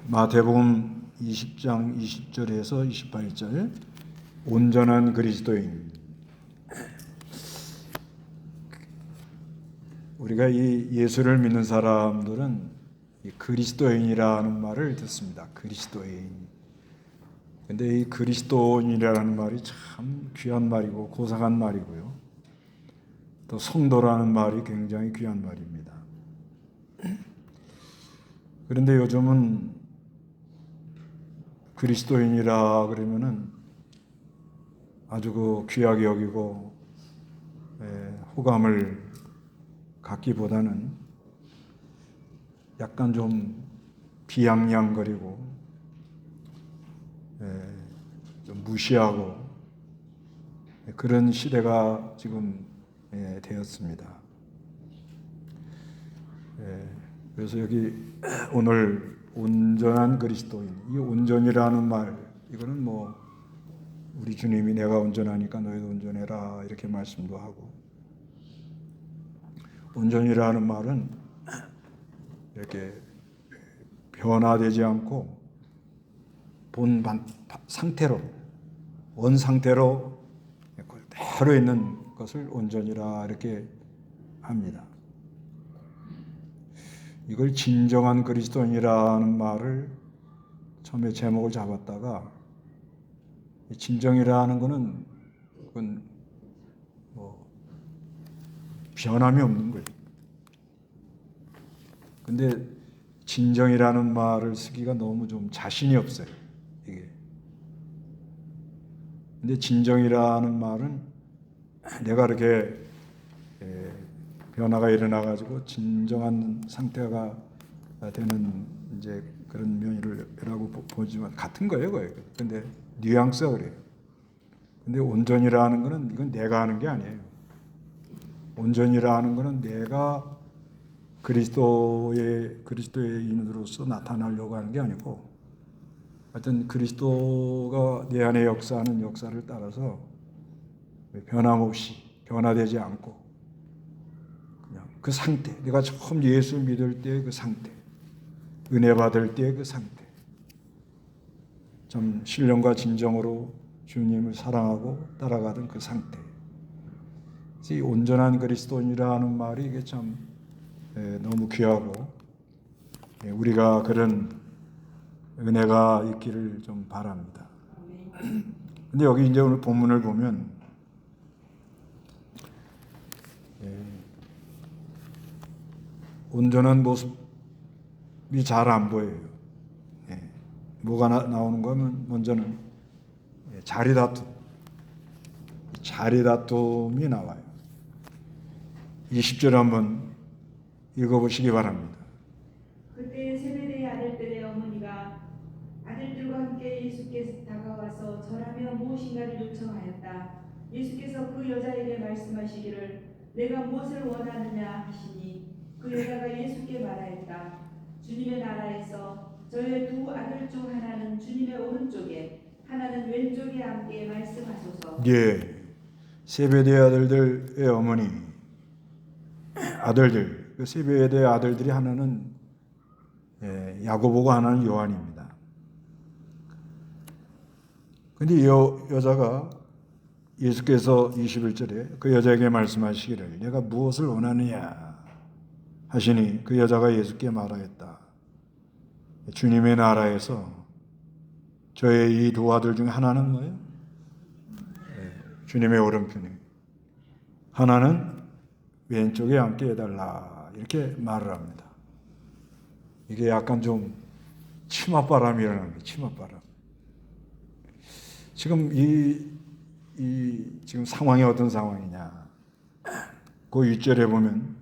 마태복음 20장 20절에서 28절 온전한 그리스도인. 우리가 이 예수를 믿는 사람들은 이 그리스도인이라는 말을 듣습니다. 그리스도인. 근데 이 그리스도인이라는 말이 참 귀한 말이고 고상한 말이고요. 또 성도라는 말이 굉장히 귀한 말입니다. 그런데 요즘은 그리스도인이라 그러면은 아주 그 귀하게 여기고 호감을 갖기보다는 약간 좀 비양양거리고 좀 무시하고 그런 시대가 지금 되었습니다. 그래서 여기 오늘 온전한 그리스도인, 이 온전이라는 말, 이거는 뭐 우리 주님이 내가 온전하니까 너희도 온전해라 이렇게 말씀도 하고, 온전이라는 말은 이렇게 변화되지 않고 본 상태로, 원 상태로 그대로 있는 것을 온전이라 이렇게 합니다. 이걸 진정한 그리스도인이라는 말을 처음에 제목을 잡았다가, 진정이라는 것은 그건 뭐 변함이 없는 거예요. 근데 진정이라는 말을 쓰기가 너무 좀 자신이 없어요, 이게. 근데 진정이라는 말은 내가 이렇게 변화가 일어나가지고 진정한 상태가 되는 이제 그런 면이라고 보지만 같은 거예요, 거의. 근데 뉘앙스가 그래요. 근데 온전이라는 거는 이건 내가 하는 게 아니에요. 온전이라는 거는 내가 그리스도인으로서 나타나려고 하는 게 아니고, 하여튼 그리스도가 내 안에 역사하는 역사를 따라서 변함없이 변화되지 않고 그냥 그 상태, 내가 처음 예수 믿을 때의 그 상태, 은혜 받을 때의 그 상태, 좀 신령과 진정으로 주님을 사랑하고 따라가던 그 상태. 이 온전한 그리스도인이라는 말이 이게 참 너무 귀하고, 우리가 그런 은혜가 있기를 좀 바랍니다. 근데 여기 이제 오늘 본문을 보면 온전한 모습이 잘 안 보여요. 뭐가 나오는 거면 먼저는 자리다툼이 나와요. 20절 한번 읽어보시기 바랍니다. 그때 세베대의 아들들의 어머니가 아들들과 함께 예수께 다가와서 절하며 무엇인가를 요청하였다. 예수께서 그 여자에게 말씀하시기를 내가 무엇을 원하느냐 하시니 그 여자가 예수께 말하였다. 주님의 나라에서 저의 두 아들 중 하나는 주님의 오른쪽에 하나는 왼쪽에 앉게 말씀하소서. 예, 세베대 아들들의 어머니, 아들들, 그 세베대 아들들이 하나는 야고보고 하나는 요한입니다. 근데 이 여자가 예수께서 21절에 그 여자에게 말씀하시기를 내가 무엇을 원하느냐 하시니 그 여자가 예수께 말하였다. 주님의 나라에서 저의 이 두 아들 중 하나는 뭐예요? 주님의 오른편에, 하나는 왼쪽에 앉게 해달라 이렇게 말을 합니다. 이게 약간 좀 치맛바람이라는 거예요. 치맛바람. 지금 지금 상황이 어떤 상황이냐? 그 윗절에 보면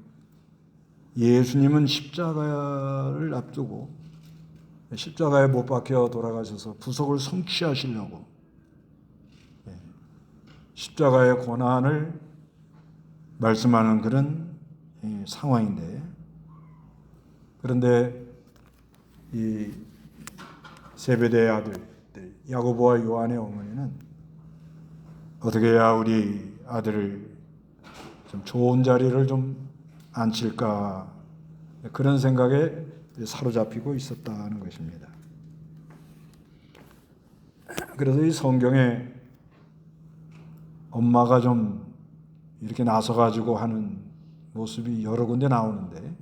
예수님은 십자가를 앞두고 십자가에 못 박혀 돌아가셔서 부속을 성취하시려고 십자가의 고난을 말씀하는 그런 상황인데, 그런데 이 세베대의 아들 야고보와 요한의 어머니는 어떻게 해야 우리 아들을 좀 좋은 자리를 좀 앉힐까, 그런 생각에 사로잡히고 있었다는 것입니다. 그래서 이 성경에 엄마가 좀 이렇게 나서가지고 하는 모습이 여러 군데 나오는데,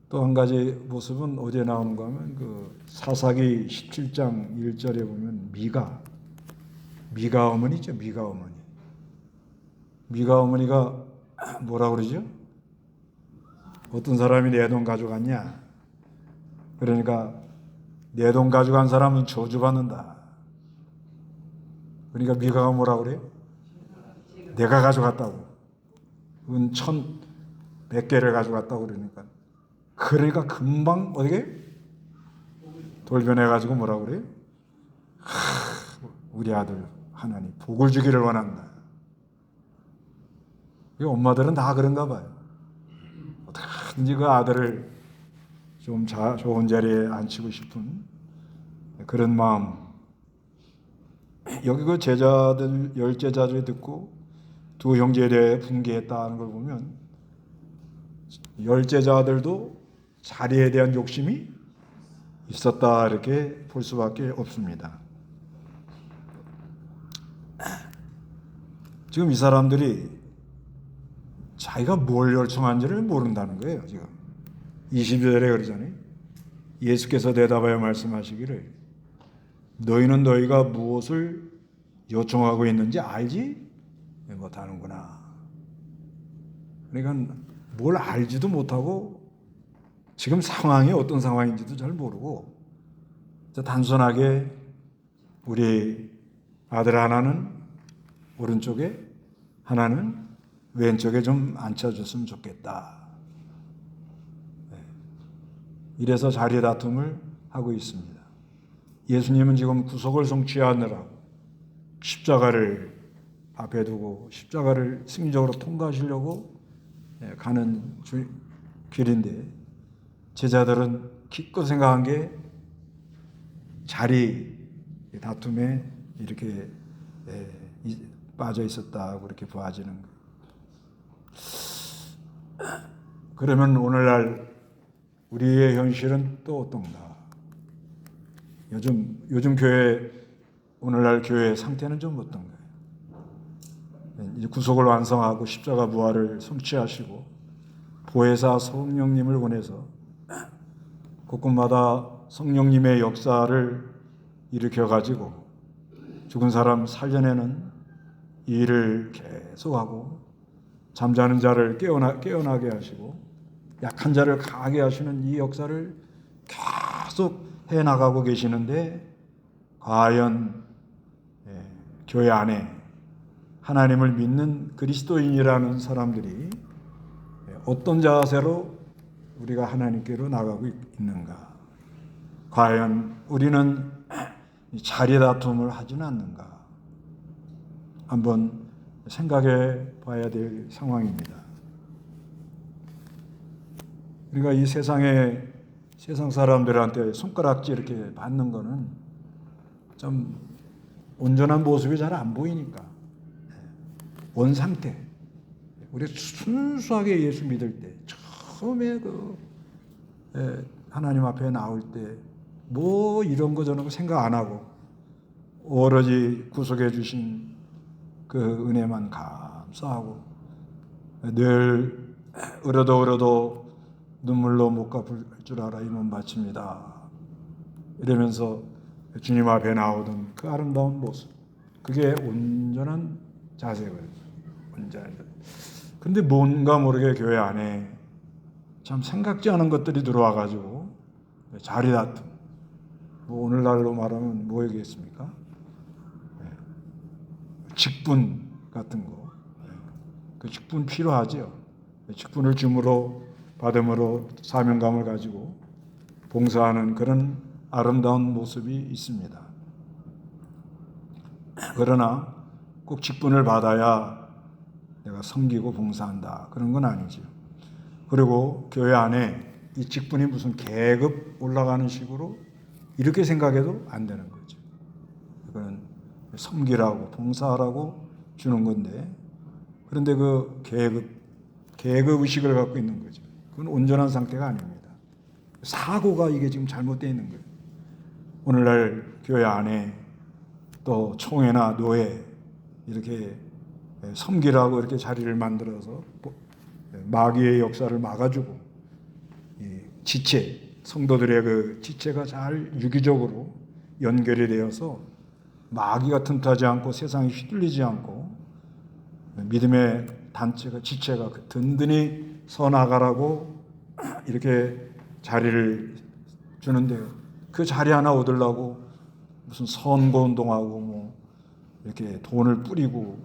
또 한 가지 모습은 어디에 나오는가 하면 그 사사기 17장 1절에 보면 미가 어머니죠. 미가 어머니가 뭐라 그러죠? 어떤 사람이 내 돈 가져갔냐? 그러니까 내 돈 가져간 사람은 저주받는다. 그러니까 미가가 뭐라 그래요? 내가 가져갔다고. 그건 1,100개를 가져갔다고 그러니까 금방 어떻게 돌변해가지고 뭐라 그래요? 우리 아들 하나님 복을 주기를 원한다. 이 엄마들은 다 그런가 봐요. 어떻게든지 그 아들을 좀 좋은 자리에 앉히고 싶은 그런 마음. 여기 그 제자들 10제자들이 듣고 두 형제에 대해 분개했다는 걸 보면 10제자들도 자리에 대한 욕심이 있었다 이렇게 볼 수밖에 없습니다. 지금 이 사람들이 자기가 뭘 요청한지를 모른다는 거예요. 지금 20절에 그러잖아요. 예수께서 대답하여 말씀하시기를 너희는 너희가 무엇을 요청하고 있는지 알지 못하는구나. 그러니까 뭘 알지도 못하고 지금 상황이 어떤 상황인지도 잘 모르고 단순하게 우리 아들 하나는 오른쪽에 하나는 왼쪽에 좀 앉혀줬으면 좋겠다. 이래서 자리 다툼을 하고 있습니다. 예수님은 지금 구속을 성취하느라고 십자가를 앞에 두고 십자가를 승리적으로 통과하시려고 가는 길인데 제자들은 기껏 생각한 게 자리 다툼에 이렇게 빠져 있었다고 그렇게 보아지는 거예요. 그러면 오늘날 우리의 현실은 또 어떤가? 요즘 교회 오늘날 교회 상태는 좀 어떤가요? 이제 구속을 완성하고 십자가 부활을 성취하시고 보혜사 성령님을 보내서 곳곳마다 성령님의 역사를 일으켜 가지고 죽은 사람 살려내는 이 일을 계속하고 잠자는 자를 깨어나게 하시고 약한 자를 강하게 하시는 이 역사를 계속 해나가고 계시는데 과연 교회 안에 하나님을 믿는 그리스도인이라는 사람들이 어떤 자세로 우리가 하나님께로 나가고 있는가? 과연 우리는 자리 다툼을 하지는 않는가? 한번 생각해 봐야 될 상황입니다. 우리가 이 세상 사람들한테 손가락질 이렇게 받는 거는 좀 온전한 모습이 잘 안 보이니까 원 상태. 우리 순수하게 예수 믿을 때 처음에 하나님 앞에 나올 때 뭐 이런 거 저런 거 생각 안 하고 오로지 구속해 주신 그 은혜만 감사하고 늘 으려도 눈물로 못 갚을 줄 알아 이 몸 바칩니다. 이러면서 주님 앞에 나오던 그 아름다운 모습, 그게 온전한 자세거든요. 근데 뭔가 모르게 교회 안에 참 생각지 않은 것들이 들어와 가지고 자리 다툼. 뭐 오늘날로 말하면 뭐겠습니까? 직분 같은 거. 그 직분 필요하죠. 직분을 줌으로 받음으로 사명감을 가지고 봉사하는 그런 아름다운 모습이 있습니다. 그러나 꼭 직분을 받아야 내가 섬기고 봉사한다. 그런 건 아니죠. 그리고 교회 안에 이 직분이 무슨 계급 올라가는 식으로 이렇게 생각해도 안 되는 거죠. 그건 섬기라고 봉사하라고 주는 건데 그런데 그 계급 의식을 갖고 있는 거죠. 그건 온전한 상태가 아닙니다. 사고가 이게 지금 잘못되어 있는 거예요. 오늘날 교회 안에 또 총회나 노예 이렇게 섬기라고 이렇게 자리를 만들어서 마귀의 역사를 막아주고 이 지체, 성도들의 그 지체가 잘 유기적으로 연결이 되어서 마귀가 틈타지 않고 세상이 휘둘리지 않고 믿음의 단체가 지체가 든든히 서 나가라고 이렇게 자리를 주는데 그 자리 하나 얻으려고 무슨 선거 운동하고 뭐 이렇게 돈을 뿌리고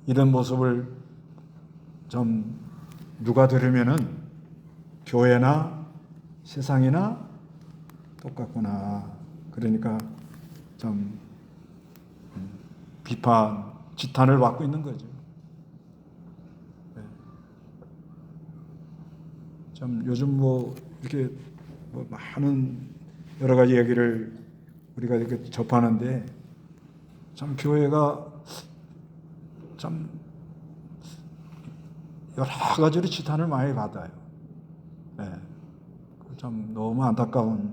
이런 모습을 좀 누가 들으면은 교회나 세상이나 똑같구나. 그러니까 좀 비판, 지탄을 받고 있는 거죠. 참 요즘 뭐 이렇게 뭐 많은 여러 가지 얘기를 우리가 이렇게 접하는데 참 교회가 참 여러 가지로 지탄을 많이 받아요. 네. 참 너무 안타까운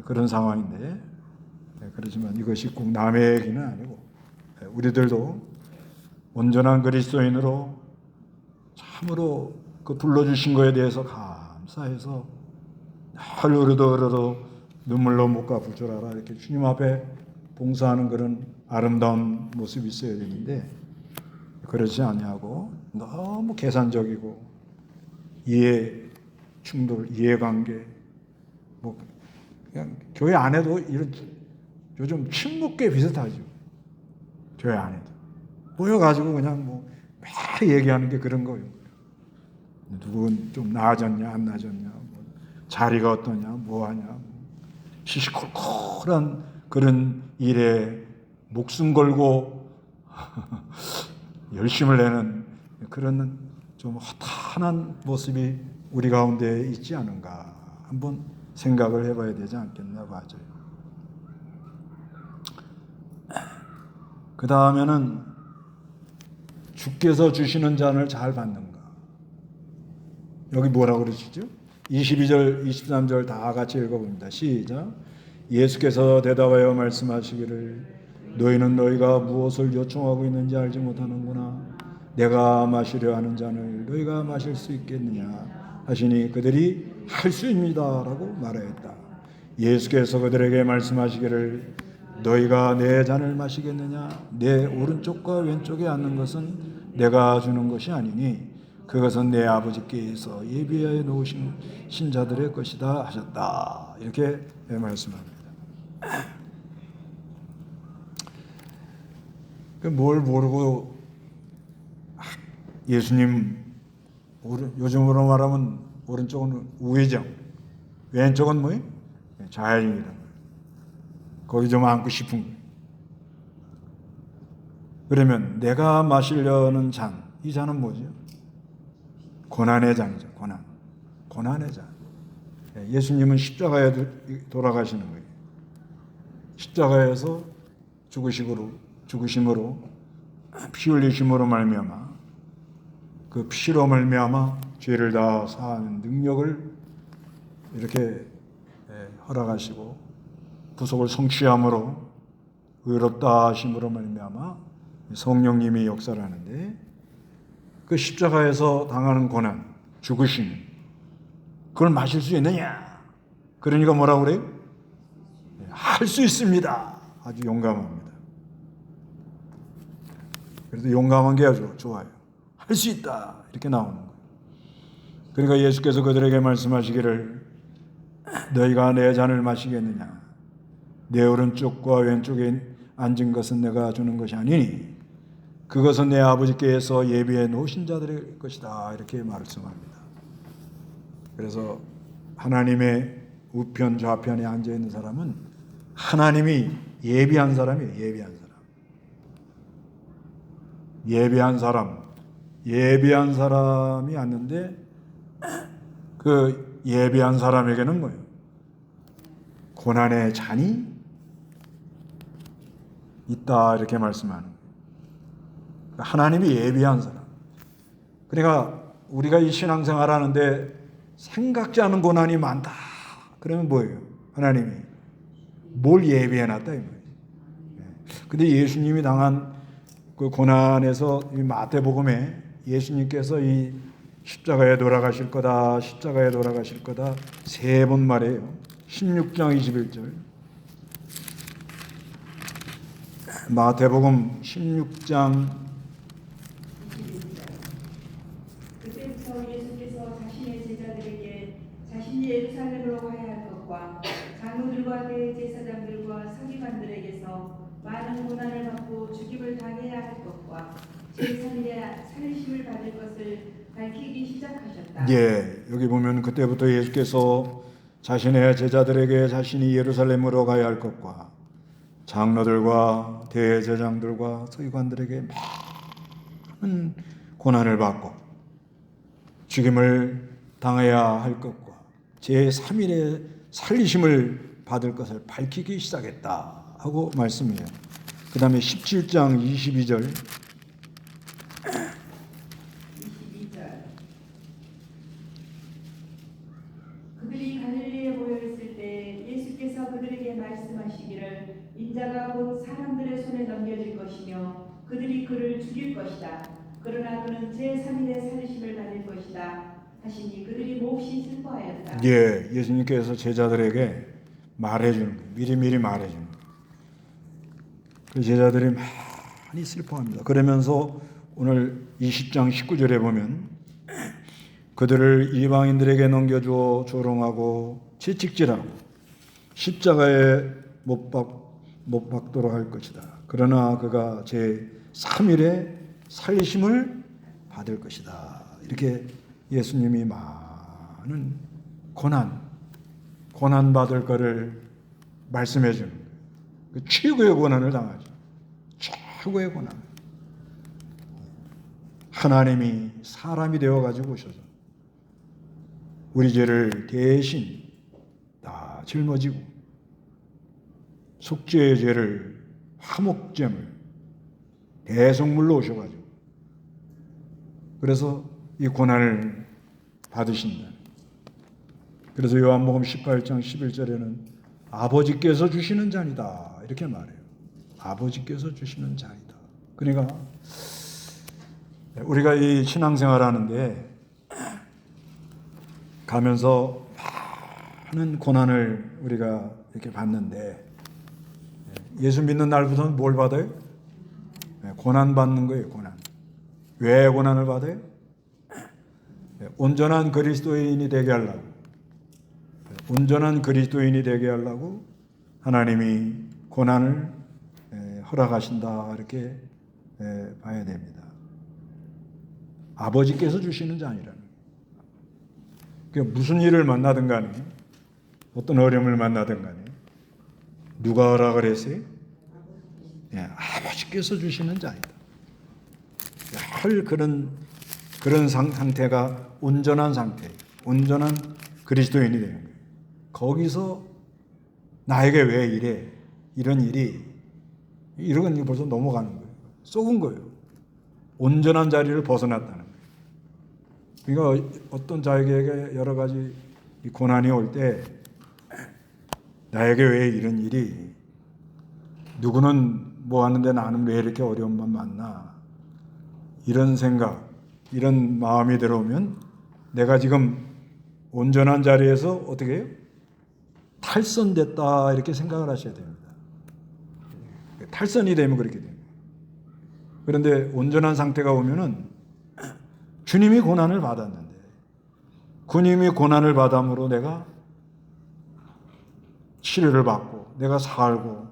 그런 상황인데 네. 그렇지만 이것이 꼭 남의 얘기는 아니고 네. 우리들도 온전한 그리스도인으로 참으로 그 불러주신 것에 대해서 감사해서 늘 으르도 눈물로 못 갚을 줄 알아 이렇게 주님 앞에 봉사하는 그런 아름다운 모습이 있어야 되는데 그러지 아니하고 너무 계산적이고 이해 충돌, 이해관계 뭐 그냥 교회 안에도 이런 요즘 친목계 비슷하죠. 교회 안에도 모여가지고 그냥 뭐 막 얘기하는 게 그런 거예요. 누군 좀 나아졌냐 안 나아졌냐 뭐 자리가 어떠냐 뭐하냐 시시콜콜한 그런 일에 목숨 걸고 열심을 내는 그런 좀 허탄한 모습이 우리 가운데 있지 않은가 한번 생각을 해봐야 되지 않겠나 봐요. 그 다음에는 주께서 주시는 잔을 잘 받는가. 여기 뭐라고 그러시죠? 22절, 23절 다 같이 읽어봅니다. 시작. 예수께서 대답하여 말씀하시기를 너희는 너희가 무엇을 요청하고 있는지 알지 못하는구나. 내가 마시려 하는 잔을 너희가 마실 수 있겠느냐 하시니 그들이 할 수입니다 라고 말하였다. 예수께서 그들에게 말씀하시기를 너희가 내 잔을 마시겠느냐. 내 오른쪽과 왼쪽에 앉는 것은 내가 주는 것이 아니니 그것은 내 아버지께서 예비하여 놓으신 신자들의 것이다 하셨다. 이렇게 말씀합니다. 뭘 모르고 예수님 요즘으로 말하면 오른쪽은 우회전, 왼쪽은 뭐예요? 좌회전이라는 거예요. 거기 좀 앉고 싶은 거예요. 그러면 내가 마시려는 잔, 이 잔은 뭐죠? 고난의 잔이죠. 고난의 잔. 예수님은 십자가에 돌아가시는 거예요. 십자가에서 죽으심으로 피 흘리심으로 말미암아 그 피로 말미암아 죄를 다 사하는 능력을 이렇게 허락하시고 구속을 성취함으로 의롭다 하심으로 말미암아 성령님이 역사를 하는데 그 십자가에서 당하는 고난, 죽으심 그걸 마실 수 있느냐? 그러니까 뭐라고 그래요? 할 수 있습니다. 아주 용감합니다. 그래서 용감한 게 아주 좋아요. 할 수 있다. 이렇게 나오는 거예요. 그러니까 예수께서 그들에게 말씀하시기를 너희가 내 잔을 마시겠느냐? 내 오른쪽과 왼쪽에 앉은 것은 내가 주는 것이 아니니 그것은 내 아버지께서 예비해 놓으신 자들의 것이다. 이렇게 말씀합니다. 그래서 하나님의 우편 좌편에 앉아있는 사람은 하나님이 예비한 사람이에요. 예비한 사람이 앉는데 그 예비한 사람에게는 뭐예요? 고난의 잔이 있다 이렇게 말씀하는 거예요. 하나님이 예비한 사람. 그러니까 우리가 이 신앙생활 하는데 생각지 않은 고난이 많다. 그러면 뭐예요? 하나님이 뭘 예비해놨다 이 말이에요. 근데 예수님이 당한 그 고난에서 이 마태복음에 예수님께서 이 십자가에 돌아가실 거다, 십자가에 돌아가실 거다 세 번 말해요. 16장 21절. 마태복음 16장 그때부터 예수께서 자신의 제자들에게 자신이 예루살렘으로 가야 할 것과 장로들과 대제사장들과 서기관들에게서 많은 고난을 받고 죽임을 당해야 할 것과 제3일에 살리심을 받을 것을 밝히기 시작하셨다. 예, 여기 보면 그때부터 예수께서 자신의 제자들에게 자신이 예루살렘으로 가야 할 것과 장로들과 대제사장들과 서기관들에게 많은 고난을 받고 죽임을 당해야 할 것과 제3일에 살리심을 받을 것을 밝히기 시작했다 하고 말씀해요. 그 다음에 17장 22절. 그들이 갈릴리에 모여 있을 때 예수께서 그들에게 말씀하시기를 인자가 곧 사람들의 손에 넘겨질 것이며 그들이 그를 죽일 것이다. 그러나 그는 제3일에 살리심을 받을 것이다 하시니 그들이 몹시 슬퍼하였다. 예, 예수님께서 제자들에게 말해주는 거예요. 미리미리 말해주는 거예요. 그 제자들이 많이 슬퍼합니다. 그러면서 오늘 20장 19절에 보면 그들을 이방인들에게 넘겨주어 조롱하고 채찍질하고 십자가에 못 박도록 할 것이다. 그러나 그가 제3일에 살리심을 받을 것이다. 이렇게 예수님이 많은 고난 받을 것을 말씀해 주는 거예요. 그 최고의 고난을 당하죠. 최고의 고난. 하나님이 사람이 되어 가지고 오셔서 우리 죄를 대신 다 짊어지고 속죄의 죄를 화목제물 대속물로 오셔가지고 그래서 이 고난을 받으신다. 그래서 요한복음 18장 11절에는 아버지께서 주시는 잔이다 이렇게 말해요. 아버지께서 주시는 잔이다. 그러니까 우리가 이 신앙생활하는데 가면서 많은 고난을 우리가 이렇게 받는데 예수 믿는 날부터는 뭘 받아요? 고난 받는 거예요. 고난. 왜 고난을 받아요? 온전한 그리스도인이 되게 하려고. 온전한 그리스도인이 되게 하려고 하나님이 고난을 허락하신다 이렇게 봐야 됩니다. 아버지께서 주시는 잔이라는 거예요. 그러니까 무슨 일을 만나든 간에 어떤 어려움을 만나든 간에 누가 허락을 했어요? 아버지께서 주시는 잔이다. 그런 상태가 온전한 상태, 온전한 그리스도인이 되는 거예요. 거기서 나에게 왜 이래? 이런 일이 이런 게 벌써 넘어가는 거예요. 썩은 거예요. 온전한 자리를 벗어났다는 거예요. 그러니까 어떤 자에게 여러 가지 고난이 올 때 나에게 왜 이런 일이 누구는 뭐 하는데 나는 왜 이렇게 어려움만 만나 이런 생각 이런 마음이 들어오면 내가 지금 온전한 자리에서 어떻게 해요? 탈선됐다 이렇게 생각을 하셔야 됩니다. 탈선이 되면 그렇게 됩니다. 그런데 온전한 상태가 오면은 주님이 고난을 받았는데 주님이 고난을 받음으로 내가 치료를 받고 내가 살고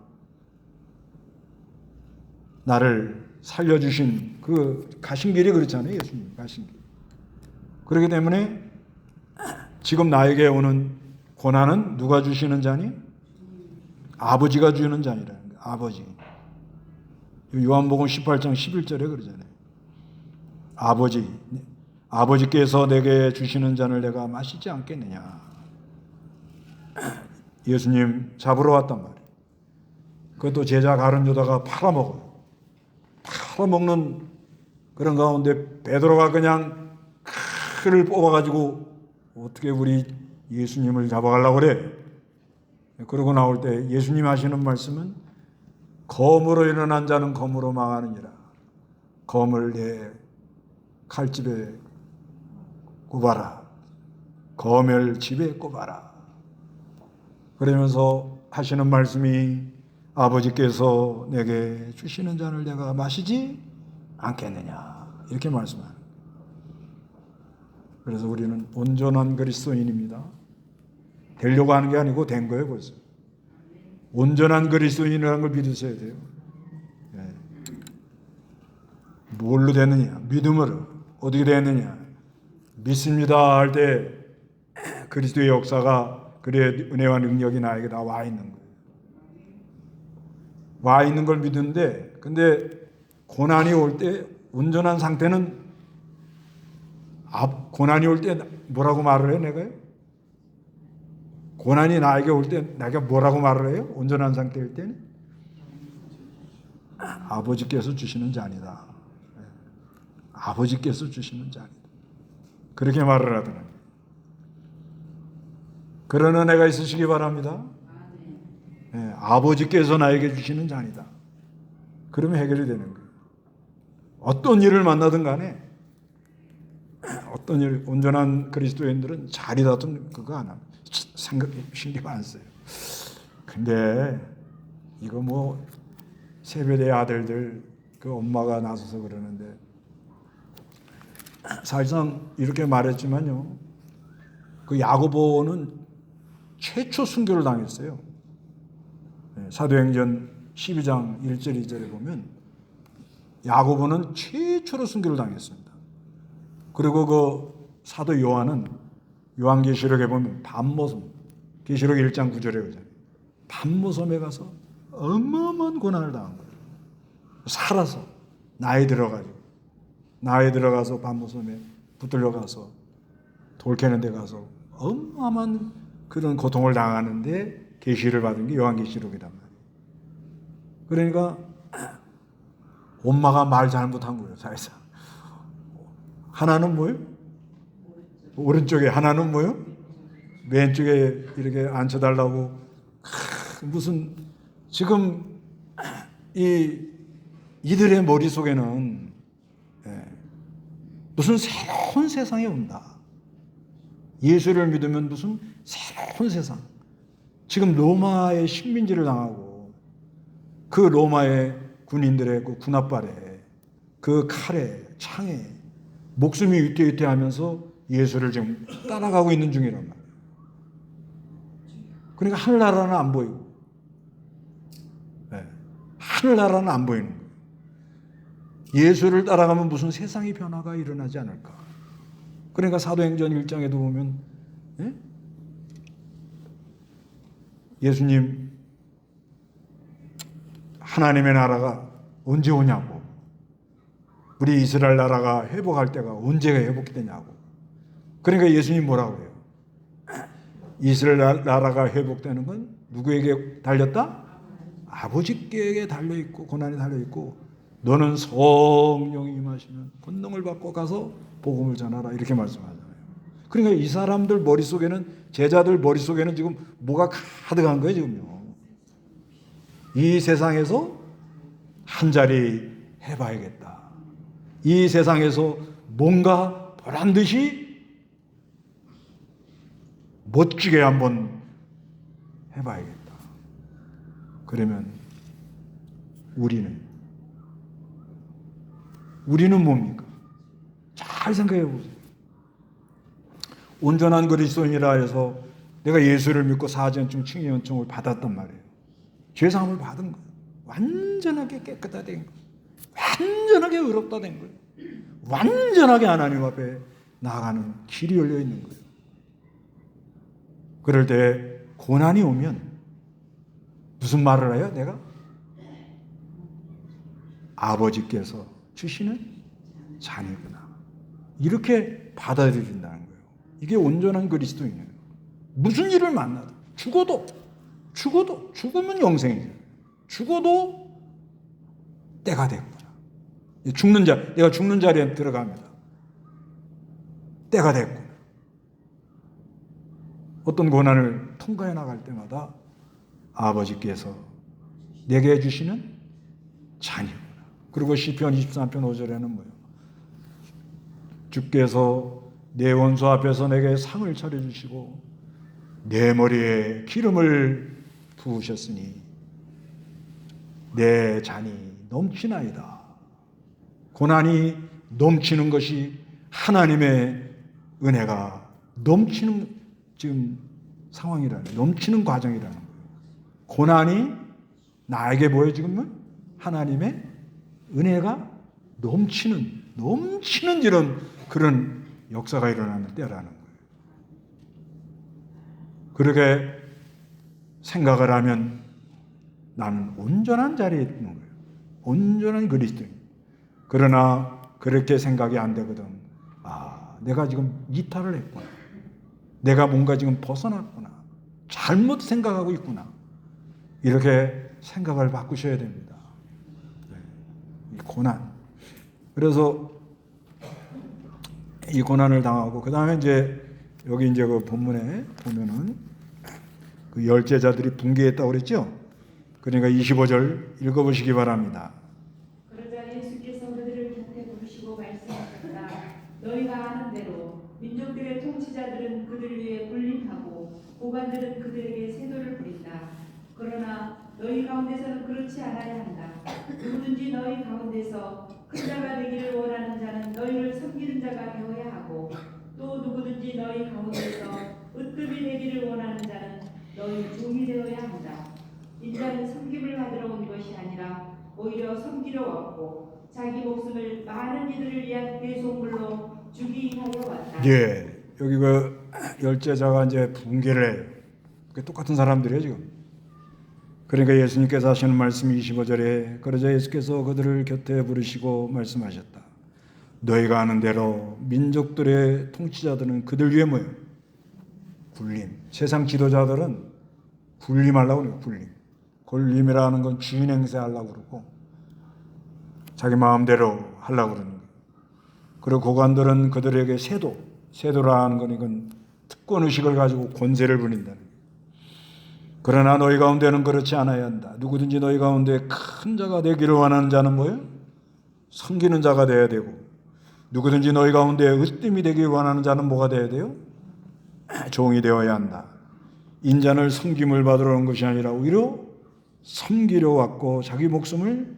나를 살려주신 그 가신 길이 그렇잖아요. 예수님 가신 길. 그렇기 때문에 지금 나에게 오는 고난은 누가 주시는 자니? 아버지가 주는 잔이라는 거예요. 아버지. 요한복음 18장 11절에 그러잖아요. 아버지께서 내게 주시는 잔을 내가 마시지 않겠느냐. 예수님 잡으러 왔단 말이에요. 그것도 제자 가룟유다가 팔아먹어요. 팔아먹는 그런 가운데 베드로가 그냥 칼을 뽑아가지고 어떻게 우리 예수님을 잡아가려고 그래. 그러고 나올 때 예수님 하시는 말씀은 검으로 일어난 자는 검으로 망하느니라. 검을 내 칼집에 꼽아라. 검을 집에 꼽아라. 그러면서 하시는 말씀이 아버지께서 내게 주시는 잔을 내가 마시지 않겠느냐. 이렇게 말씀하는 거예요. 그래서 우리는 온전한 그리스도인입니다. 되려고 하는 게 아니고 된 거예요, 벌써. 온전한 그리스도인이라는 걸 믿으셔야 돼요. 네. 뭘로 됐느냐? 믿음으로. 어떻게 됐느냐? 믿습니다 할 때 그리스도의 역사가, 그의 은혜와 능력이 나에게 다 와 있는 거예요. 와 있는 걸 믿는데, 근데 고난이 올 때 온전한 상태는, 고난이 올 때 뭐라고 말을 해, 내가? 고난이 나에게 올 때 내가 뭐라고 말을 해요? 온전한 상태일 때는? 아버지께서 주시는 잔이다. 아버지께서 주시는 잔이다. 그렇게 말을 하더라고요. 그런 은혜가 있으시기 바랍니다. 네, 아버지께서 나에게 주시는 잔이다. 그러면 해결이 되는 거예요. 어떤 일을 만나든 간에, 어떤 일, 온전한 그리스도인들은 잔이다든 그거 안 합니다. 신경 안 써요. 근데 이거 뭐 세베대 아들들 그 엄마가 나서서 그러는데, 사실상 이렇게 말했지만요, 그 야고보는 최초 순교를 당했어요. 사도행전 12장 1절 2절에 보면 야고보는 최초로 순교를 당했습니다. 그리고 그 사도 요한은 요한계시록에 보면 밤모섬, 계시록 1장 9절에 그러잖아요. 밤모섬에 가서 어마어마한 고난을 당한 거예요. 살아서 나이 들어가서 밤모섬에 붙들려 가서 돌 캐는 데 가서 어마어마한 그런 고통을 당하는데 계시를 받은 게 요한계시록이란 말이에요. 그러니까 엄마가 말 잘못한 거예요, 사실상. 하나는 뭐예요? 오른쪽에, 하나는 뭐예요? 왼쪽에 이렇게 앉혀달라고. 무슨 지금 이들의 머릿속에는 무슨 새로운 세상이 온다. 예수를 믿으면 무슨 새로운 세상. 지금 로마의 식민지를 당하고 그 로마의 군인들의 그 군합발에, 그 칼에, 창에 목숨이 위태위태하면서 예수를 지금 따라가고 있는 중이란 말이에요. 그러니까 하늘나라는 안 보이고, 하늘나라는 안 보이는 거예요. 예수를 따라가면 무슨 세상의 변화가 일어나지 않을까. 그러니까 사도행전 1장에도 보면 예수님, 하나님의 나라가 언제 오냐고, 우리 이스라엘 나라가 회복할 때가 언제가 회복이 되냐고. 그러니까 예수님 뭐라고 해요? 이스라엘 나라가 회복되는 건 누구에게 달렸다? 아버지께 달려있고, 고난이 달려있고, 너는 성령이 임하시면 권능을 받고 가서 복음을 전하라, 이렇게 말씀하잖아요. 그러니까 이 사람들 머릿속에는, 제자들 머릿속에는 지금 뭐가 가득한 거예요, 지금요. 이 세상에서 한 자리 해봐야겠다. 이 세상에서 뭔가 보란 듯이 멋지게 한번 해봐야겠다. 그러면 우리는 뭡니까? 잘 생각해 보세요. 온전한 그리스도인이라 해서 내가 예수를 믿고 사전증, 칭의연증을 받았단 말이에요. 죄사함을 받은 거예요. 완전하게 깨끗하다 된 거예요. 완전하게 의롭다 된 거예요. 완전하게 하나님 앞에 나아가는 길이 열려 있는 거예요. 그럴 때 고난이 오면 무슨 말을 해요? 내가? 아버지께서 주시는 잔이구나. 이렇게 받아들인다는 거예요. 이게 온전한 그리스도인이에요. 무슨 일을 만나도, 죽으면 영생이죠. 죽어도 때가 됐구나. 내가 죽는 자리에 들어갑니다. 때가 됐구나. 어떤 고난을 통과해 나갈 때마다 아버지께서 내게 주시는 자녀구나. 그리고 시편 23편 5절에는 뭐예요? 주께서 내 원수 앞에서 내게 상을 차려주시고 내 머리에 기름을 부으셨으니 내 잔이 넘치나이다. 고난이 넘치는 것이 하나님의 은혜가 넘치는 지금 상황이라는, 넘치는 과정이라는 거예요. 고난이 나에게 뭐예요 지금은? 하나님의 은혜가 넘치는 이런 그런 역사가 일어나는 때라는 거예요. 그렇게 생각을 하면 나는 온전한 자리에 있는 거예요. 온전한 그리스도인. 그러나 그렇게 생각이 안 되거든. 아, 내가 지금 이탈을 했구나. 내가 뭔가 지금 벗어났구나. 잘못 생각하고 있구나. 이렇게 생각을 바꾸셔야 됩니다. 이 고난. 그래서 이 고난을 당하고 그 다음에 이제 여기 이제 그 본문에 보면은 그 열 제자들이 붕괴했다고 그랬죠. 그러니까 25절 읽어보시기 바랍니다. 그러자 예수께서 그들을 곁에 부르시고 말씀하셨다. 너희가 아는 대로 민족들의 통치자들은 그들 위에 군림하고 고관들은 그들에게 세도를 부린다. 그러나 너희 가운데서는 그렇지 않아야 한다. 누구든지 너희 가운데서 큰 자가 되기를 원하는 자는 너희를 섬기는 자가 되어야 하고 또 누구든지 너희 가운데서 으뜸이 되기를 원하는 자는 너희 종이 되어야 한다. 인자는 섬김을 받으러 온 것이 아니라 오히려 섬기러 왔고 자기 목숨을 많은 이들을 위한 대속물로 주기 위하여 왔다. 예, 여기 그 열제자가 이제 붕괴를 해요. 그게 똑같은 사람들이에요 지금. 그러니까 예수님께서 하시는 말씀이 25절에 그러자 예수께서 그들을 곁에 부르시고 말씀하셨다. 너희가 아는 대로 민족들의 통치자들은 그들 위에 뭐예요? 군림. 세상 지도자들은 군림하려고 그래요. 군림. 군림이라는 건 주인 행세하려고 그러고 자기 마음대로 하려고 그러는 거예요. 그리고 고관들은 그들에게 세도라는 건 이건 특권의식을 가지고 권세를 부린다는 거예요. 그러나 너희 가운데는 그렇지 않아야 한다. 누구든지 너희 가운데 큰 자가 되기를 원하는 자는 뭐예요? 섬기는 자가 되어야 되고 누구든지 너희 가운데 으뜸이 되기를 원하는 자는 뭐가 되어야 돼요? 종이 되어야 한다. 인자는 섬김을 받으러 온 것이 아니라 오히려 섬기려 왔고 자기 목숨을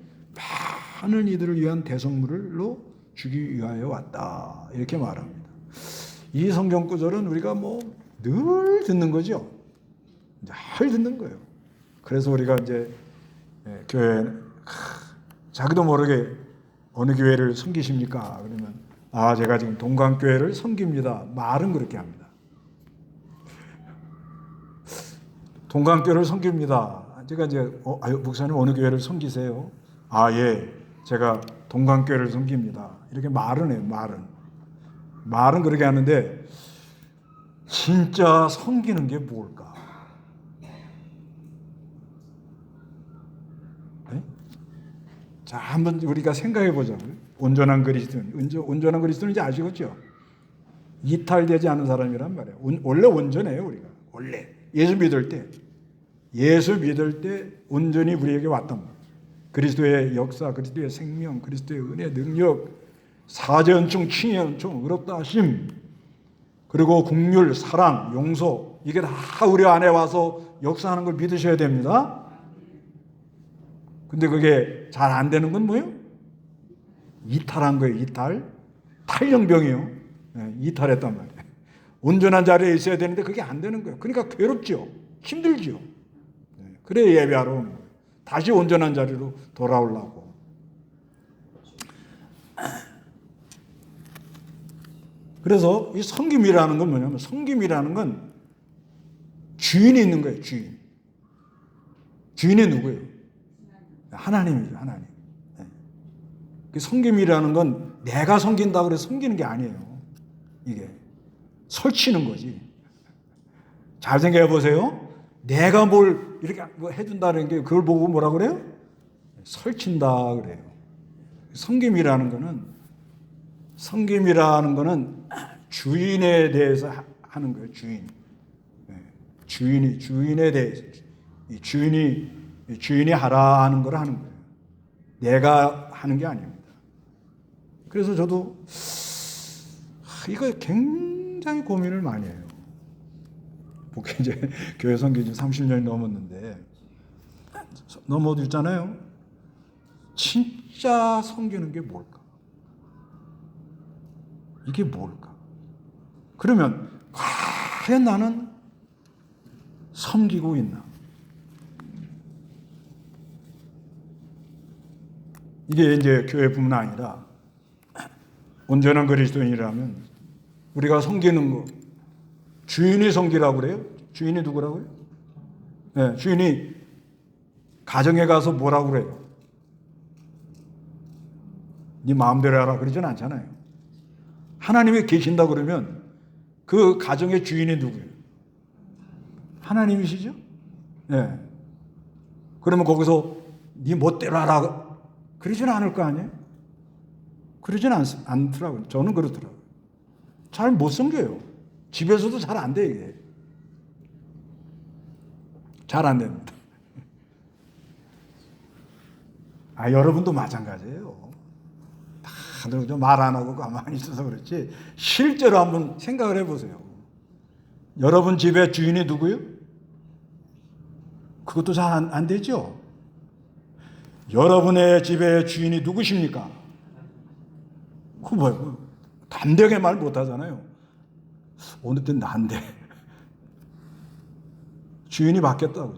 많은 이들을 위한 대성물로 주기 위하여 왔다. 이렇게 말합니다. 이 성경 구절은 우리가 뭐 늘 듣는 거죠. 잘 듣는 거예요. 그래서 우리가 이제 교회 자기도 모르게 어느 교회를 섬기십니까? 그러면 아 제가 지금 동강교회를 섬깁니다. 말은 그렇게 합니다. 동강교회를 섬깁니다. 제가 이제 목사님 어느 교회를 섬기세요? 아 예, 제가 동강교회를 섬깁니다. 이렇게 말은 해요. 말은 그렇게 하는데 진짜 섬기는 게 뭘까? 네? 자, 한번 우리가 생각해 보자고요. 온전한 그리스도는 이제 아시겠죠? 이탈되지 않은 사람이란 말이에요. 원래 온전해요, 우리가. 원래 예수 믿을 때 온전히 우리에게 왔단 말이에요. 그리스도의 역사, 그리스도의 생명, 그리스도의 은혜, 능력, 사제연충, 칭의연충, 의롭다 하심, 그리고 긍휼, 사랑, 용서 이게 다 우리 안에 와서 역사하는 걸 믿으셔야 됩니다. 근데 그게 잘 안 되는 건 뭐예요? 이탈한 거예요. 이탈. 탈영병이요. 이탈했단 말이에요. 온전한 자리에 있어야 되는데 그게 안 되는 거예요. 그러니까 괴롭죠. 힘들죠. 그래 예배하러 오는 거예요. 다시 온전한 자리로 돌아오려고. 그래서 이 섬김이라는 건 뭐냐면 섬김이라는 건 주인이 있는 거예요. 주인이 누구예요? 하나님이죠. 하나님. 그 섬김이라는 건 내가 섬긴다고 해서 섬기는 게 아니에요. 이게 설치는 거지. 잘 생각해 보세요. 내가 뭘 이렇게 뭐 해준다는 게 그걸 보고 뭐라 그래요? 설친다 그래요. 섬김이라는 거는 주인에 대해서 하는 거예요. 주인에 대해서 주인이 하라 하는 걸 하는 거예요. 내가 하는 게 아닙니다. 그래서 저도 이거 굉장히 고민을 많이 해요. 목회 이제 교회 선교 지 30년이 넘었는데 넘어도 있잖아요. 진짜 섬기는 게 뭘까? 이게 뭘까? 그러면 과연 나는 섬기고 있나? 이게 이제 교회뿐만 아니라 온전한 그리스도인이라면 우리가 섬기는 거, 주인이 섬기라고 그래요? 주인이 누구라고요? 네, 주인이 가정에 가서 뭐라고 그래요? 네 마음대로 하라 그러진 않잖아요. 하나님이 계신다 그러면 그 가정의 주인이 누구예요? 하나님이시죠? 네. 그러면 거기서 네 멋대로 하라 그러진 않을 거 아니에요? 그러진 않더라고요. 저는 그렇더라고요. 잘 못 섬겨요. 집에서도 잘 안 돼, 이게. 잘 안 됩니다. 여러분도 마찬가지예요. 다들 말 안 하고 가만히 있어서 그렇지. 실제로 한번 생각을 해보세요. 여러분 집에 주인이 누구요? 그것도 잘 안 되죠? 여러분의 집의 주인이 누구십니까? 그 뭐예요? 담대하게 말 못하잖아요. 어느 땐 난데. 주인이 바뀌었다고.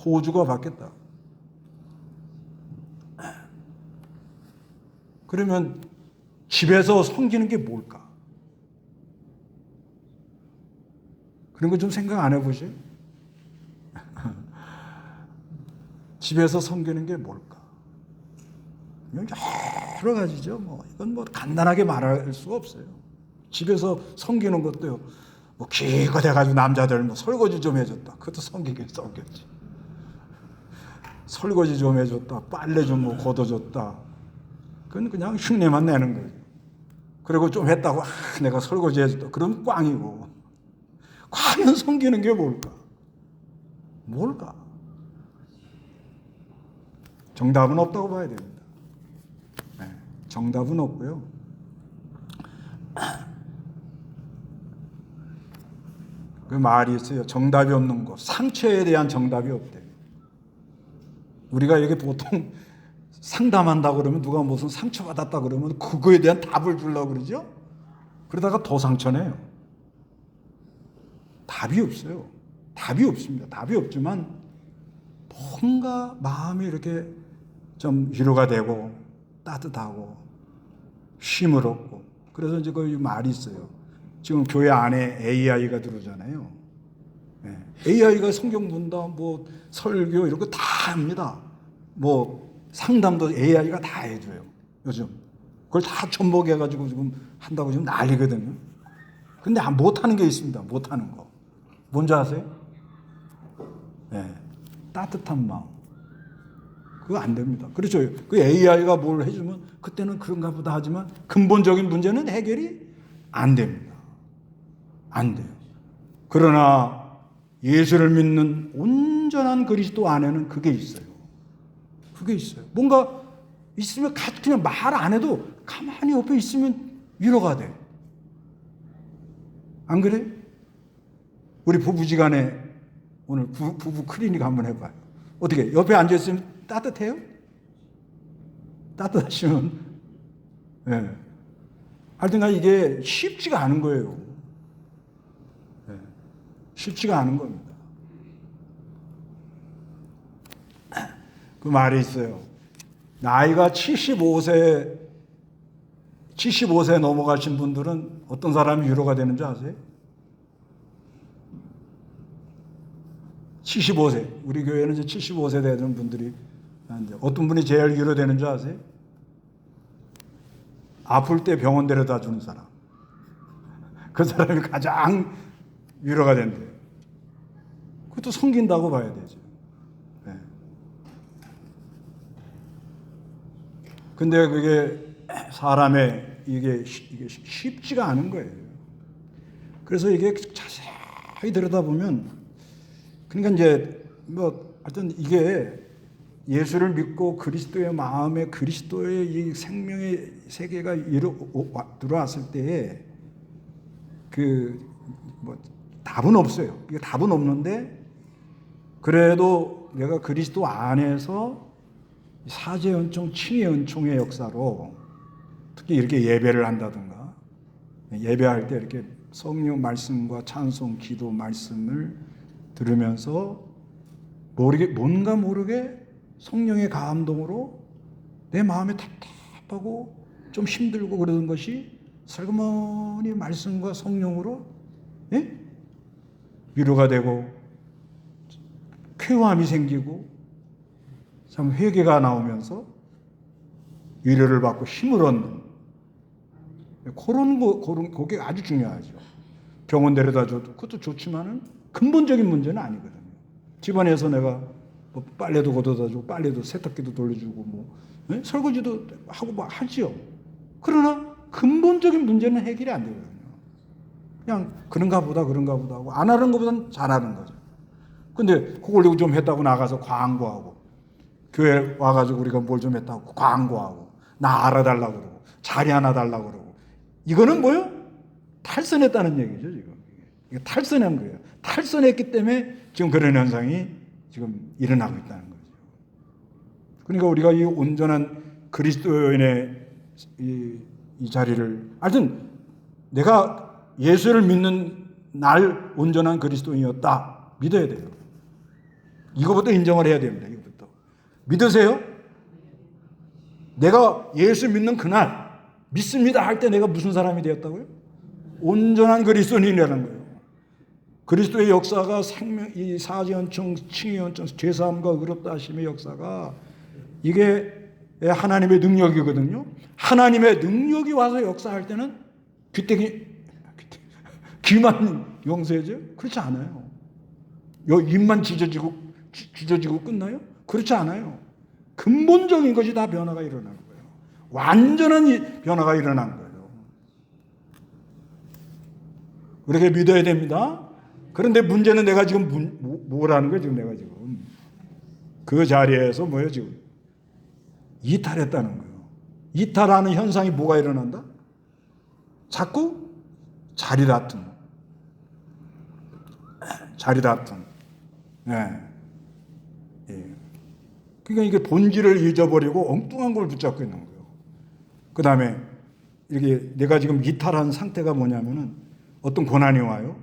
호주가 바뀌었다. 그러면 집에서 섬기는 게 뭘까? 그런 거 좀 생각 안 해보세요? 집에서 섬기는 게 뭘까? 여러 가지죠. 이건 간단하게 말할 수가 없어요. 집에서 섬기는 것도요. 기가 돼가지고 남자들 설거지 좀 해줬다. 그것도 섬겼지. 설거지 좀 해줬다. 빨래 좀 걷어줬다. 그건 그냥 흉내만 내는 거예요. 그리고 좀 했다고 내가 설거지 해줬다. 그럼 꽝이고. 과연 섬기는 게 뭘까? 뭘까? 정답은 없다고 봐야 됩니다. 네, 정답은 없고요. 그 말이 있어요. 정답이 없는 거. 상처에 대한 정답이 없대요. 우리가 이게 보통 상담한다 그러면 누가 무슨 상처받았다 그러면 그거에 대한 답을 주려고 그러죠? 그러다가 더 상처내요. 답이 없어요. 답이 없습니다. 답이 없지만 뭔가 마음이 이렇게 좀 위로가 되고 따뜻하고 쉼을 얻고 그래서 이제 그 말이 있어요. 지금 교회 안에 AI가 들어오잖아요. 네. AI가 성경 본다, 설교 이런 거 다 합니다. 상담도 AI가 다 해줘요. 요즘 그걸 다 접목해가지고 지금 한다고 지금 난리거든요. 근데 못하는 게 있습니다. 못하는 거. 뭔지 아세요? 네. 따뜻한 마음. 그거 안 됩니다. 그렇죠. 그 AI가 뭘 해주면 그때는 그런가 보다 하지만 근본적인 문제는 해결이 안 됩니다. 안 돼요. 그러나 예수를 믿는 온전한 그리스도 안에는 그게 있어요. 그게 있어요. 뭔가 있으면 그냥 말 안 해도 가만히 옆에 있으면 위로가 돼. 안 그래? 우리 부부지간에 오늘 부부 클리닉 한번 해봐요. 어떻게 옆에 앉아있으면 따뜻해요? 따뜻하시면 예. 하여튼간 이게 쉽지가 않은 거예요. 예. 쉽지가 않은 겁니다. 그 말이 있어요. 나이가 75세 넘어가신 분들은 어떤 사람이 위로가 되는 줄 아세요? 75세. 우리 교회는 이제 75세 되는 분들이 어떤 분이 제일 위로되는 줄 아세요? 아플 때 병원 데려다 주는 사람. 그 사람이 가장 위로가 된대요. 그것도 섬긴다고 봐야 되죠. 네. 근데 그게 사람의 이게 쉽지가 않은 거예요. 그래서 이게 자세히 들여다보면 그러니까 이제 하여튼 이게 예수를 믿고 그리스도의 마음에 그리스도의 이 생명의 세계가 들어왔을 때에 답은 없어요. 이게 답은 없는데 그래도 내가 그리스도 안에서 사제 은총, 칭의 은총의 역사로 특히 이렇게 예배를 한다든가 예배할 때 이렇게 성령 말씀과 찬송, 기도 말씀을 들으면서 뭔가 모르게 성령의 감동으로 내 마음이 답답하고 좀 힘들고 그러는 것이 슬그머니 말씀과 성령으로 위로가 되고 쾌감이 생기고 참 회개가 나오면서 위로를 받고 힘을 얻는 그게 아주 중요하죠. 병원 데려다 줘도 그것도 좋지만은 근본적인 문제는 아니거든요. 집안에서 내가 뭐 빨래도 걷어다 주고 빨래도 세탁기도 돌려주고 설거지도 하고 하지요. 그러나 근본적인 문제는 해결이 안 되거든요. 그냥 그런가 보다 하고 안 하는 것보다는 잘하는 거죠. 근데 그걸 좀 했다고 나가서 광고하고 교회 와가지고 우리가 뭘 좀 했다고 광고하고 나 알아달라고 그러고 자리 하나 달라고 그러고 이거는 뭐요? 탈선했다는 얘기죠. 지금 이게 탈선한 거예요. 탈선했기 때문에 지금 그런 현상이 지금 일어나고 있다는 거죠. 그러니까 우리가 이 온전한 그리스도인의 이 자리를 하여튼 내가 예수를 믿는 날 온전한 그리스도인이었다 믿어야 돼요. 이거부터 인정을 해야 됩니다. 이거부터 믿으세요? 내가 예수 믿는 그날 믿습니다 할 때 내가 무슨 사람이 되었다고요? 온전한 그리스도인이라는 거예요. 그리스도의 역사가 이 사지연청, 칭의연청, 죄사함과 의롭다 하심의 역사가 이게 하나님의 능력이거든요. 하나님의 능력이 와서 역사할 때는 귀만 용서해줘요? 그렇지 않아요. 입만 짖어지고 끝나요? 그렇지 않아요. 근본적인 것이 다 변화가 일어나는 거예요. 완전한 변화가 일어나는 거예요. 그렇게 믿어야 됩니다. 그런데 문제는 내가 지금 뭐라는 거예요? 지금 내가 지금 그 자리에서 뭐예요? 지금 이탈했다는 거예요. 이탈하는 현상이 뭐가 일어난다? 자꾸 자리 다툼. 네. 예. 그러니까 이게 본질을 잊어버리고 엉뚱한 걸 붙잡고 있는 거예요. 그 다음에 이렇게 내가 지금 이탈한 상태가 뭐냐면은 어떤 고난이 와요.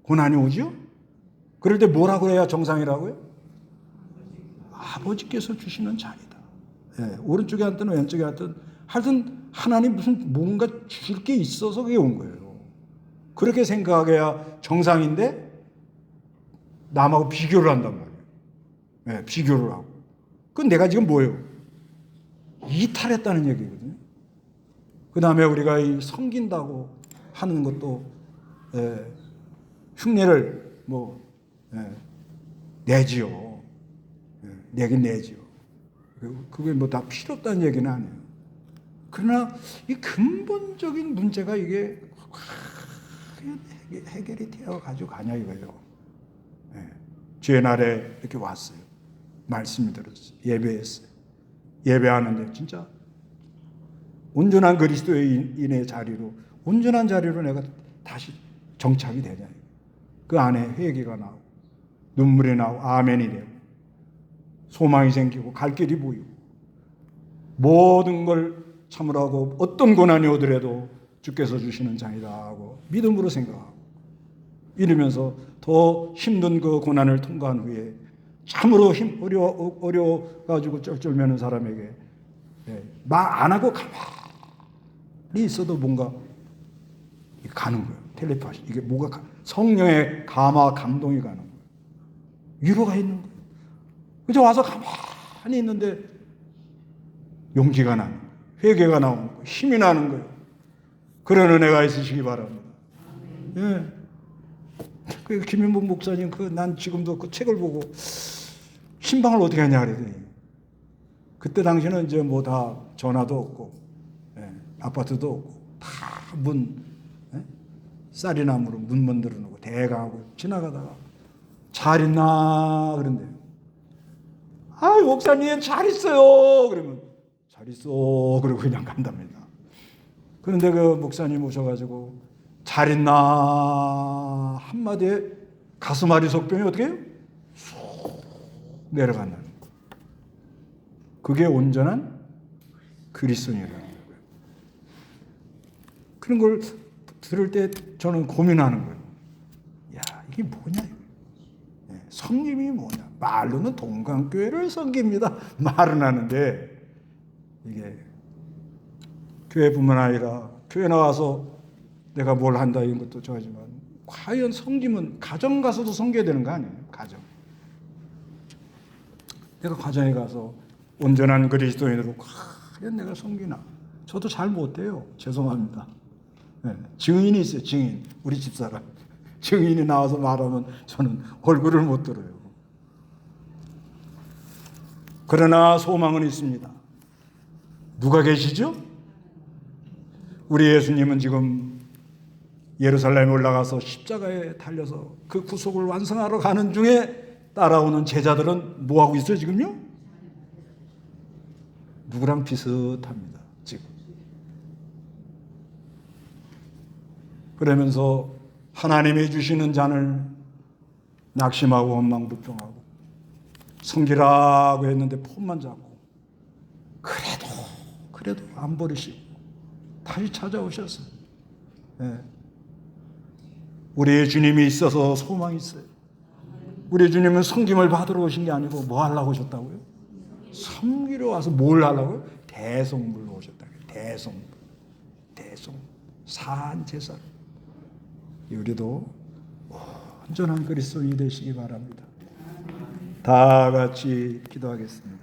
고난이 오죠? 그럴 때 뭐라고 해야 정상이라고요? 아버지께서 주시는 자리다. 예. 오른쪽에 앉든 왼쪽에 앉든 하여튼 하나님 무슨 뭔가 주실 게 있어서 그게 온 거예요. 그렇게 생각해야 정상인데 남하고 비교를 한단 말이에요. 네, 비교를 하고. 그건 내가 지금 뭐예요? 이탈했다는 얘기거든요. 그 다음에 우리가 이 섬긴다고 하는 것도 흉내를 내지요. 내긴 내지요. 그게 다 필요 없다는 얘기는 아니에요. 그러나 이 근본적인 문제가 이게 해결이 되어 가지고 가냐 이거예요. 주의 날에 이렇게 왔어요. 말씀이 들었어요. 예배했어요. 예배하는데 진짜 온전한 그리스도인의 자리로 온전한 자리로 내가 다시 정착이 되냐. 그 안에 회개가 나오고 눈물이 나오고 아멘이 되고 소망이 생기고 갈 길이 보이고 모든 걸 참으라고 어떤 고난이 오더라도 주께서 주시는 장이다 하고 믿음으로 생각하고 이러면서 더 힘든 그 고난을 통과한 후에 참으로 어려워가지고 쩔쩔매는 사람에게 말 안 하고 가만히 있어도 뭔가 가는 거예요. 텔레파시. 이게 뭐가 성령의 감화 감동이 가는 거예요. 위로가 있는 거예요. 그저 와서 가만히 있는데 용기가 나는 거예요. 회개가 나오는 거예요. 힘이 나는 거예요. 그런 은혜가 있으시기 바랍니다. 예. 그 김윤복 목사님 난 지금도 그 책을 보고 신방을 어떻게 하냐 그랬더니 그때 당시는 이제 다 전화도 없고 아파트도 없고 다 쌀이나무로 문 만들어 놓고 대강하고 지나가다가 잘 있나 그런데요. 아, 목사님 잘 있어요. 그러면 잘 있어. 그러고 그냥 간답니다. 그런데 그 목사님 오셔가지고 잘 있나 한마디에 가슴앓이 속병이 어떻게 해요? 쑥 내려간다는 거예요. 그게 온전한 그리스도인이라는 거예요. 그런 걸 들을 때 저는 고민하는 거예요. 야, 이게 뭐냐? 섬김이 뭐냐? 말로는 동강교회를 섬깁니다. 말은 하는데 이게 교회뿐만 아니라 교회 나와서 내가 뭘 한다 이런 것도 좋아하지만 과연 섬김은 가정 가서도 섬겨야 되는 거 아니에요? 가정. 내가 가정에 가서 온전한 그리스도인으로 과연 내가 섬기나? 저도 잘 못해요. 죄송합니다. 네. 증인이 있어요. 증인. 우리 집사람. 증인이 나와서 말하면 저는 얼굴을 못 들어요. 그러나 소망은 있습니다. 누가 계시죠? 우리 예수님은 지금 예루살렘에 올라가서 십자가에 달려서 그 구속을 완성하러 가는 중에 따라오는 제자들은 뭐하고 있어요 지금요? 누구랑 비슷합니다 지금. 그러면서 하나님이 주시는 잔을 낙심하고 원망불평하고 섬기라고 했는데 폰만 잡고 그래도 안 버리시고 다시 찾아오셨어요. 네. 우리의 주님이 있어서 소망이 있어요. 우리 주님은 섬김을 받으러 오신 게 아니고 뭐 하려고 오셨다고요? 섬기러 와서 뭘 하려고요? 대성물로 오셨다고요. 대성물. 사한 제사. 우리도 온전한 그리스도인이 되시기 바랍니다. 다 같이 기도하겠습니다.